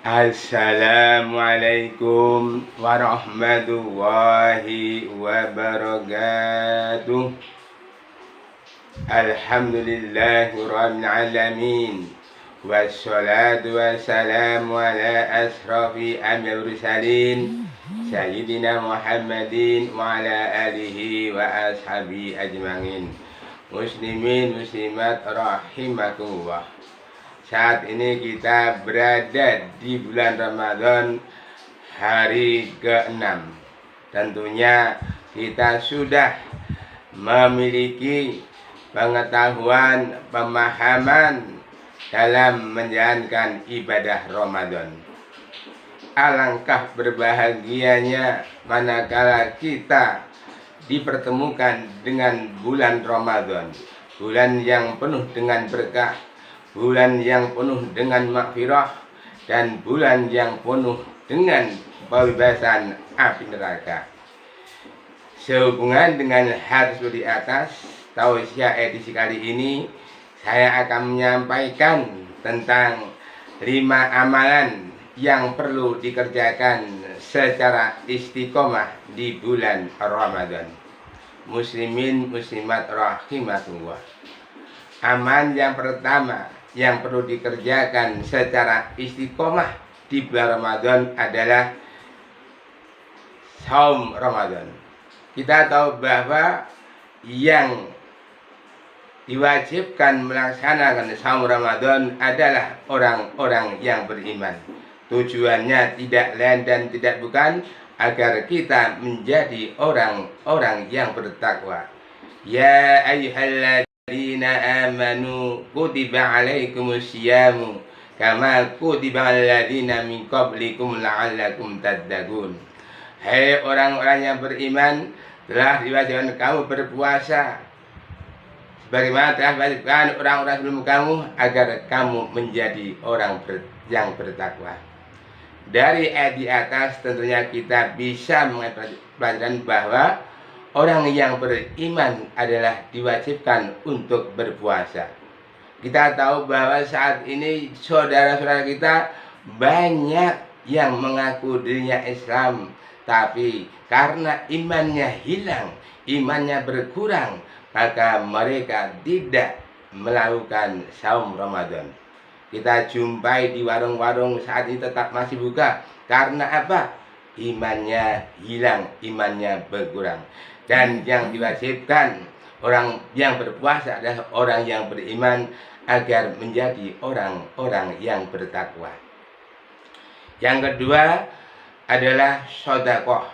Assalamualaikum warahmatullahi wabarakatuh. Alhamdulillahirabbil alamin. Wassalatu wassalamu ala asrafi amil mursalin Sayyidina Muhammadin wa ala alihi wa ashabi ajmain. Muslimin muslimat rahimakumullah. Saat ini kita berada di bulan Ramadan hari ke-6. Tentunya kita sudah memiliki pengetahuan, pemahaman dalam menjalankan ibadah Ramadan. Alangkah berbahagianya manakala kita dipertemukan dengan bulan Ramadan, bulan yang penuh dengan berkah, bulan yang penuh dengan makfirah, dan bulan yang penuh dengan pembebasan api neraka. Sehubungan dengan hal seperti atas, tausiah edisi kali ini saya akan menyampaikan tentang 5 amalan yang perlu dikerjakan secara istiqomah di bulan Ramadan. Muslimin muslimat rahimakumullah. Aman yang pertama yang perlu dikerjakan secara istiqomah di bulan Ramadan adalah saum Ramadan. Kita tahu bahwa yang diwajibkan melaksanakan saum Ramadan adalah orang-orang yang beriman. Tujuannya tidak lain dan tidak bukan agar kita menjadi orang-orang yang bertakwa. Ya ayyuhalladzina amanu kutiba alaikumus syiyamu kama kutiba alladzina min qablikum la'allakum tattaqun. Hai orang-orang yang beriman, telah diwajibkan kamu berpuasa sebagaimana telah diwajibkan orang-orang sebelum kamu agar kamu menjadi orang yang bertakwa. Dari ayat di atas tentunya kita bisa mengambil pelajaran bahwa orang yang beriman adalah diwajibkan untuk berpuasa. Kita tahu bahwa saat ini saudara-saudara kita banyak yang mengaku dirinya Islam, tapi karena imannya hilang, imannya berkurang, maka mereka tidak melakukan saum Ramadan. Kita jumpai di warung-warung saat ini tetap masih buka. Karena apa? Imannya hilang, imannya berkurang. Dan yang diwajibkan orang yang berpuasa adalah orang yang beriman agar menjadi orang-orang yang bertakwa. Yang kedua adalah sedekah.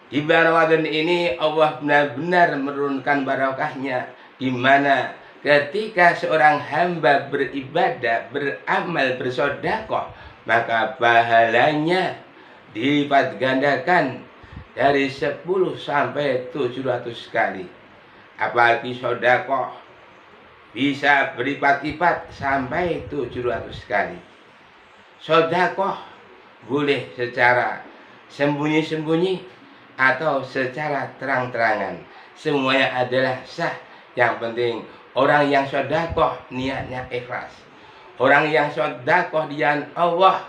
Di bulan Ramadan ini Allah benar-benar menurunkan barakahnya, di mana ketika seorang hamba beribadah, beramal, bersedekah, maka pahalanya dilipat gandakan dari 10 sampai 700 kali. Apalagi sedekah bisa berlipat-lipat sampai 700 kali. Sedekah boleh secara sembunyi-sembunyi atau secara terang-terangan. Semuanya adalah sah. Yang penting orang yang sedekah niatnya ikhlas. Orang yang sedekah di jalan Allah,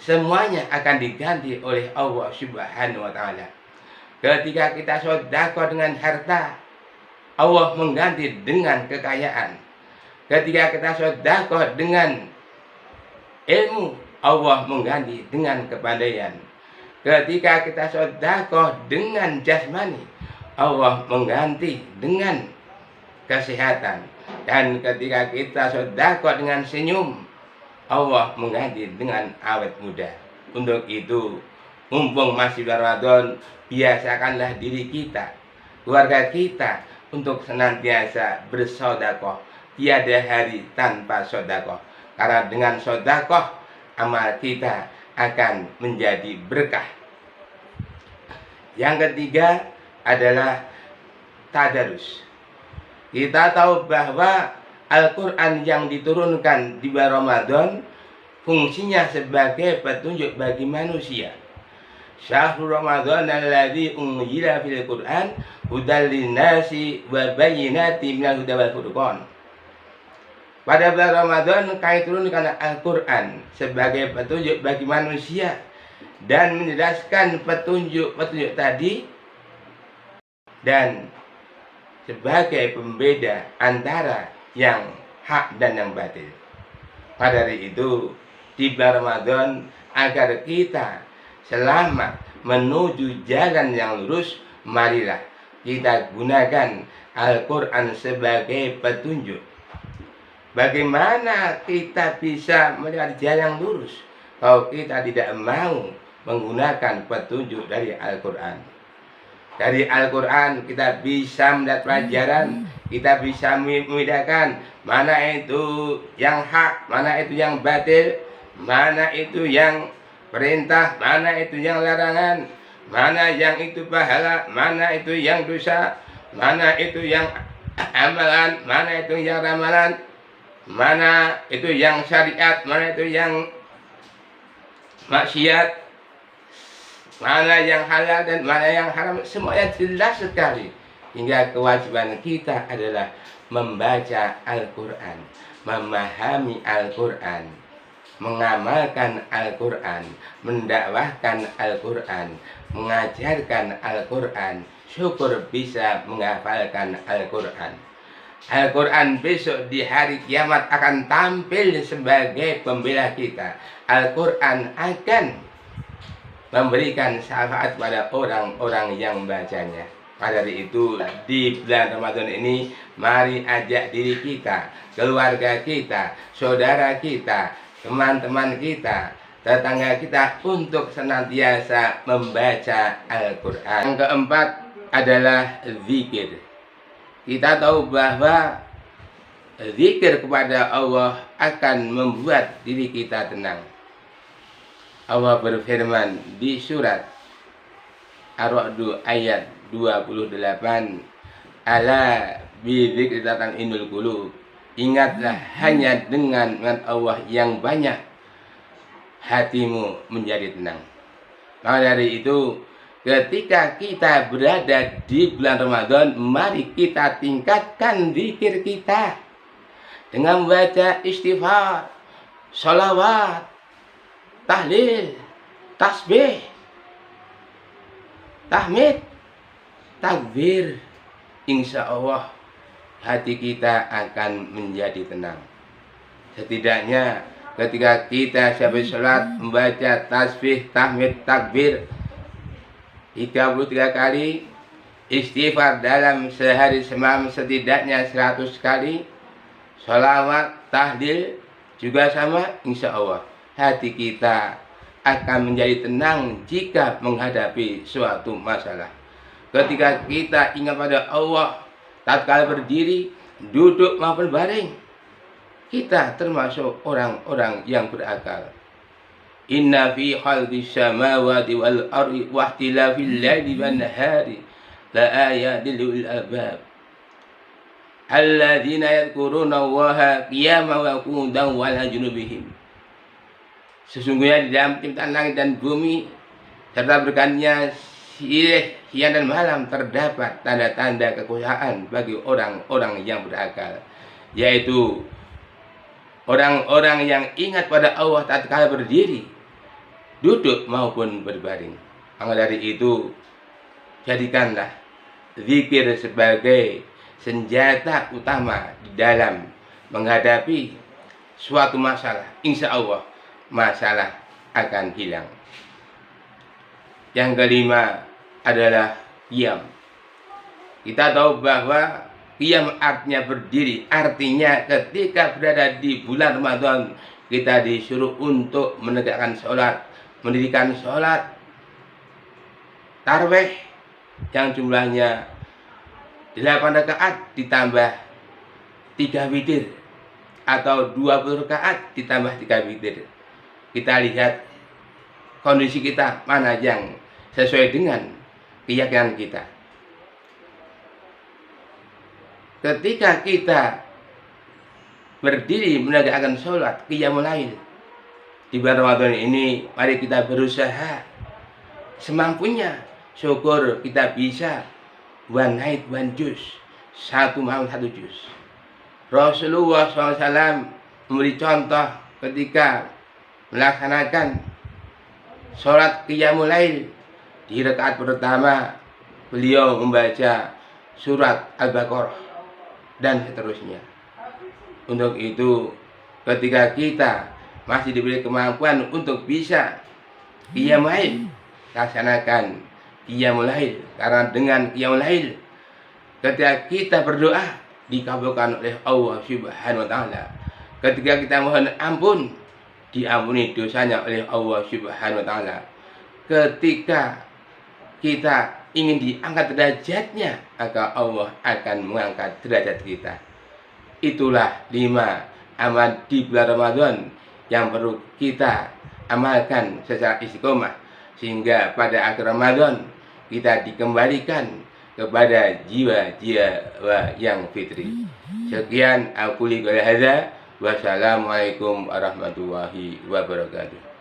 semuanya akan diganti oleh Allah Subhanahu wa taala. Ketika kita sedekah dengan harta, Allah mengganti dengan kekayaan. Ketika kita sedekah dengan ilmu, Allah mengganti dengan kepandaian. Ketika kita sedekah dengan jasmani, Allah mengganti dengan kesehatan. Dan ketika kita sedekah dengan senyum, Allah mengganti dengan awet muda. Untuk itu, mumpung masih Ramadan, biasakanlah diri kita, keluarga kita untuk senantiasa bersedekah. Tiada hari tanpa sedekah. Karena dengan sedekah amal kita akan menjadi berkah. Yang ketiga adalah tadarus. Kita tahu bahwa Al-Quran yang diturunkan di bulan Ramadan fungsinya sebagai petunjuk bagi manusia. Syahrul Ramadan alladzi unzila fil Qur'an hudal linnasi wa bayyinatin minal huda wal furqan. Pada bulan Ramadan kami turunkan Al-Quran sebagai petunjuk bagi manusia dan menjelaskan petunjuk-petunjuk tadi dan sebagai pembeda antara yang hak dan yang batil. Pada hari itu di bulan Ramadan agar kita selamat menuju jalan yang lurus, marilah kita gunakan Al-Quran sebagai petunjuk. Bagaimana kita bisa melihat jalan yang lurus kalau kita tidak mau menggunakan petunjuk dari Al-Quran? Dari Al-Quran kita bisa melihat pelajaran, kita bisa membedakan mana itu yang hak, mana itu yang batil, mana itu yang perintah, mana itu yang larangan, mana yang itu pahala, mana itu yang dosa, mana itu yang amalan, mana itu yang ramalan, mana itu yang syariat, mana itu yang maksiat, mana yang halal dan mana yang haram. Semuanya jelas sekali. Hingga kewajiban kita adalah membaca Al-Quran, memahami Al-Quran, mengamalkan Al-Quran, mendakwahkan Al-Quran, mengajarkan Al-Quran, syukur bisa menghafalkan Al-Quran. Al-Quran besok di hari kiamat akan tampil sebagai pembela kita. Al-Quran akan memberikan syafaat pada orang-orang yang membacanya. Pada hari itu di bulan Ramadan ini, mari ajak diri kita, keluarga kita, saudara kita, teman-teman kita, tetangga kita untuk senantiasa membaca Al-Quran. Yang keempat adalah zikir. Kita tahu bahwa zikir kepada Allah akan membuat diri kita tenang. Allah berfirman di surat Ar-Ra'd ayat 28, ala bidzikri tatma'innul qulub. Ingatlah hanya dengan Allah yang banyak hatimu menjadi tenang. Maka dari itu, ketika kita berada di bulan Ramadan, mari kita tingkatkan zikir kita dengan membaca istighfar, sholawat, tahlil, tasbih, tahmid, takbir. Insya Allah hati kita akan menjadi tenang. Setidaknya ketika kita habis sholat membaca tasbih, tahmid, takbir 33 kali, istighfar dalam sehari semalam setidaknya 100 kali, sholawat, tahlil juga sama, insya Allah hati kita akan menjadi tenang jika menghadapi suatu masalah. Ketika kita ingat pada Allah tatkala berdiri, duduk maupun baring, kita termasuk orang-orang yang berakal. Inna fi khalqis samawati wal ardi wa ikhtilafil laili wan nahari la ayatin lil albab alladzina yadhkuruna Allaha qiyaman wa qu'udan wa 'ala junubihim. Sesungguhnya di dalam penciptaan langit dan bumi serta bergantinya siang dan malam terdapat tanda-tanda kekuasaan bagi orang-orang yang berakal, yaitu orang-orang yang ingat pada Allah tatkala berdiri, duduk maupun berbaring. Maka dari itu, jadikanlah zikir sebagai senjata utama di dalam menghadapi suatu masalah. Insya Allah masalah akan hilang. Yang kelima adalah qiyam. Kita tahu bahwa qiyam artinya berdiri. Artinya ketika berada di bulan Ramadan, kita disuruh untuk menegakkan sholat, mendirikan sholat tarawih yang jumlahnya 8 rakaat ditambah 3 witir, atau 20 rakaat ditambah 3 witir. Kita lihat kondisi kita mana yang sesuai dengan keyakinan kita. Ketika kita berdiri menegakkan sholat qiyamul lail di bulan Ramadan ini, mari kita berusaha semampunya. Syukur kita bisa one night one juz, 1 malam 1 juz. Rasulullah SAW memberi contoh ketika melaksanakan sholat qiyamul lail. Di rakaat pertama beliau membaca surat Al-Baqarah dan seterusnya. Untuk itu, ketika kita masih diberi kemampuan untuk bisa qiyamul lail, laksanakan qiyamul lail. Karena dengan qiyamul lail, ketika kita berdoa dikabulkan oleh Allah Subhanahu wa taala. Ketika kita mohon ampun, diampuni dosanya oleh Allah Subhanahu wa taala. Ketika kita ingin diangkat derajatnya, maka Allah akan mengangkat derajat kita. Itulah 5 amal di bulan Ramadan yang perlu kita amalkan secara istiqomah, sehingga pada akhir Ramadan kita dikembalikan kepada jiwa-jiwa yang fitri. Sekian aku li qala hadza. Wassalamualaikum warahmatullahi wabarakatuh.